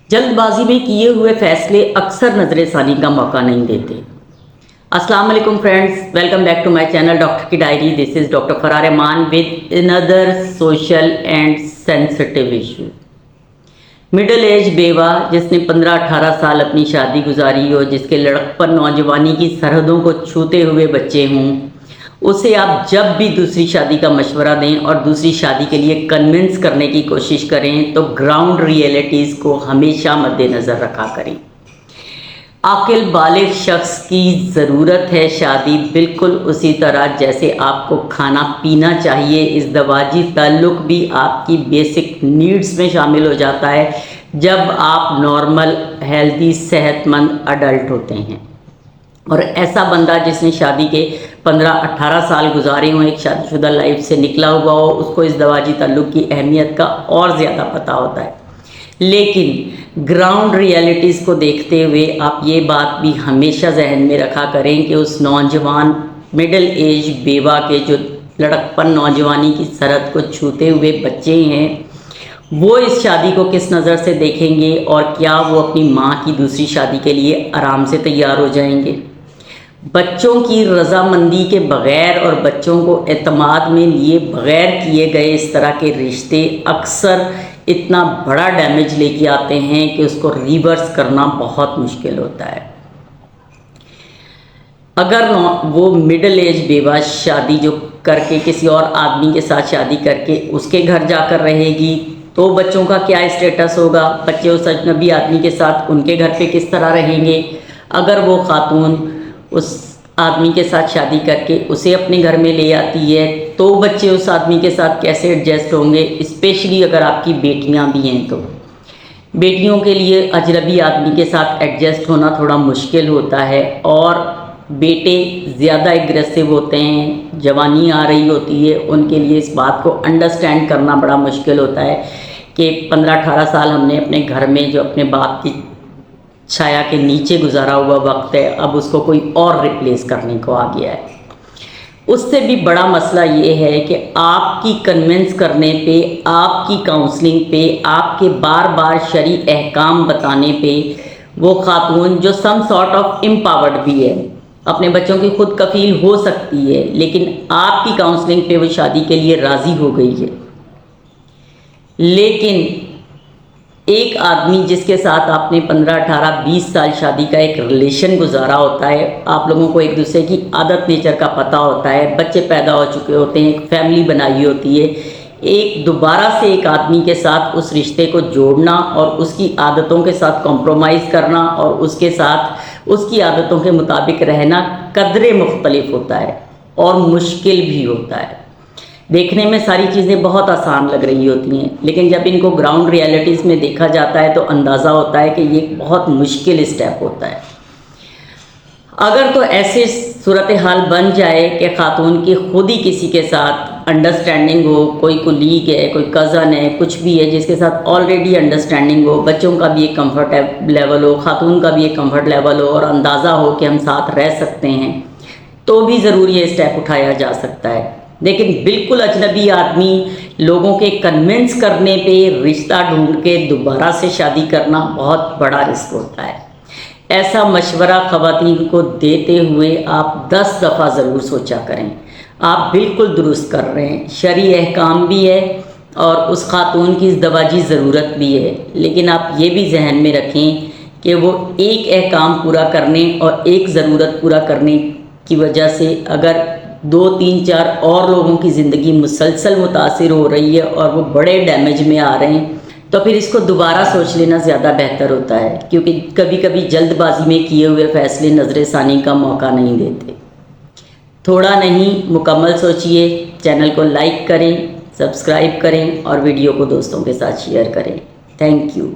जल्द बाजी में किए हुए फैसले अक्सर नजर ثانی का मौका नहीं देते। अस्सलाम वालेकुम friends, welcome back to my channel doctor की diary. This is doctor Farar Rahman with another social and sensitive issue. Middle age बेवा जिसने 15-18 साल अपनी शादी गुजारी हो, जिसके लड़कपन नौजवानी की सरहदों को छूते हुए बच्चे हों, उसे आप जब भी दूसरी शादी का मशवरा दें और दूसरी शादी के लिए कन्विंस करने की कोशिश करें तो ग्राउंड रियलिटीज़ को हमेशा मद्देनज़र रखा करें। आकिल बालिग शख्स की ज़रूरत है शादी, बिल्कुल उसी तरह जैसे आपको खाना पीना चाहिए। इस दवाजी ताल्लुक़ भी आपकी बेसिक नीड्स में शामिल हो जाता है जब आप नॉर्मल हेल्दी सेहतमंद अडल्ट होते हैं। और ऐसा बंदा जिसने शादी के 15-18 साल गुजारे हों, एक शादीशुदा लाइफ से निकला हुआ हो, उसको इस दवाजी ताल्लुक़ की अहमियत का और ज़्यादा पता होता है। लेकिन ग्राउंड रियलिटीज़ को देखते हुए आप ये बात भी हमेशा जहन में रखा करें कि उस नौजवान मिडिल एज बेवा के जो लड़कपन नौजवानी की सरहद को छूते हुए बच्चे हैं, वो इस शादी को किस नज़र से देखेंगे और क्या वो अपनी माँ की दूसरी शादी के लिए आराम से तैयार हो जाएंगे। बच्चों की रजामंदी के बग़ैर और बच्चों को एतमाद में लिए बग़ैर किए गए इस तरह के रिश्ते अक्सर इतना बड़ा डैमेज लेके आते हैं कि उसको रिवर्स करना बहुत मुश्किल होता है। अगर वो मिडिल एज बेवा शादी जो करके किसी और आदमी के साथ शादी करके उसके घर जाकर रहेगी तो बच्चों का क्या स्टेटस होगा, बच्चे उस अजनबी आदमी के साथ उनके घर पे किस तरह रहेंगे। अगर वो खातून उस आदमी के साथ शादी करके उसे अपने घर में ले आती है तो बच्चे उस आदमी के साथ कैसे एडजस्ट होंगे। स्पेशली अगर आपकी बेटियां भी हैं तो बेटियों के लिए अजनबी आदमी के साथ एडजस्ट होना थोड़ा मुश्किल होता है। और बेटे ज़्यादा एग्रेसिव होते हैं, जवानी आ रही होती है, उनके लिए इस बात को अंडरस्टैंड करना बड़ा मुश्किल होता है कि 15-18 साल हमने अपने घर में जो अपने बाप की छाया के नीचे गुजारा हुआ वक्त है, अब उसको कोई और रिप्लेस करने को आ गया है। उससे भी बड़ा मसला ये है कि आपकी कन्विंस करने पे, आपकी काउंसलिंग पे, आपके बार बार शरई अहकाम बताने पे वो खातून जो सम सॉर्ट ऑफ एम्पावर्ड भी है, अपने बच्चों की खुद कफील हो सकती है, लेकिन आपकी काउंसलिंग पे वो शादी के लिए राज़ी हो गई है। लेकिन एक आदमी जिसके साथ आपने 15-18-20 साल शादी का एक रिलेशन गुजारा होता है, आप लोगों को एक दूसरे की आदत नेचर का पता होता है, बच्चे पैदा हो चुके होते हैं, एक फैमिली बनाई होती है, एक दोबारा से एक आदमी के साथ उस रिश्ते को जोड़ना और उसकी आदतों के साथ कॉम्प्रोमाइज़ करना और उसके साथ उसकी आदतों के मुताबिक रहना कदरे मुख्तलिफ होता है और मुश्किल भी होता है। देखने में सारी चीज़ें बहुत आसान लग रही होती हैं, लेकिन जब इनको ग्राउंड रियलिटीज़ में देखा जाता है तो अंदाज़ा होता है कि ये बहुत मुश्किल स्टेप होता है। अगर तो ऐसे सूरत हाल बन जाए कि खातून की खुद ही किसी के साथ अंडरस्टैंडिंग हो, कोई कुलीग है, कोई कज़न है, कुछ भी है जिसके साथ ऑलरेडी अंडरस्टैंडिंग हो, बच्चों का भी एक कम्फर्ट लेवल हो, खातून का भी एक कम्फर्ट लेवल हो और अंदाज़ा हो कि हम साथ रह सकते हैं, तो भी ज़रूर ये स्टेप उठाया जा सकता है। लेकिन बिल्कुल अजनबी आदमी लोगों के कन्विंस करने पे रिश्ता ढूंढ के दोबारा से शादी करना बहुत बड़ा रिस्क होता है। ऐसा मशवरा ख़वातीन को देते हुए आप 10 दफ़ा ज़रूर सोचा करें। आप बिल्कुल दुरुस्त कर रहे हैं, शरई अहकाम भी है और उस खातून की इस दवाजी ज़रूरत भी है, लेकिन आप ये भी जहन में रखें कि वो एक अहकाम पूरा करने और एक ज़रूरत पूरा करने की वजह से अगर 2-3-4 और लोगों की ज़िंदगी मुसलसल मुतासिर हो रही है और वो बड़े डैमेज में आ रहे हैं, तो फिर इसको दोबारा सोच लेना ज़्यादा बेहतर होता है, क्योंकि कभी कभी जल्दबाजी में किए हुए फ़ैसले नज़र ثانی का मौका नहीं देते। थोड़ा नहीं, मुकम्मल सोचिए। चैनल को लाइक करें, सब्सक्राइब करें और वीडियो को दोस्तों के साथ शेयर करें। Thank you.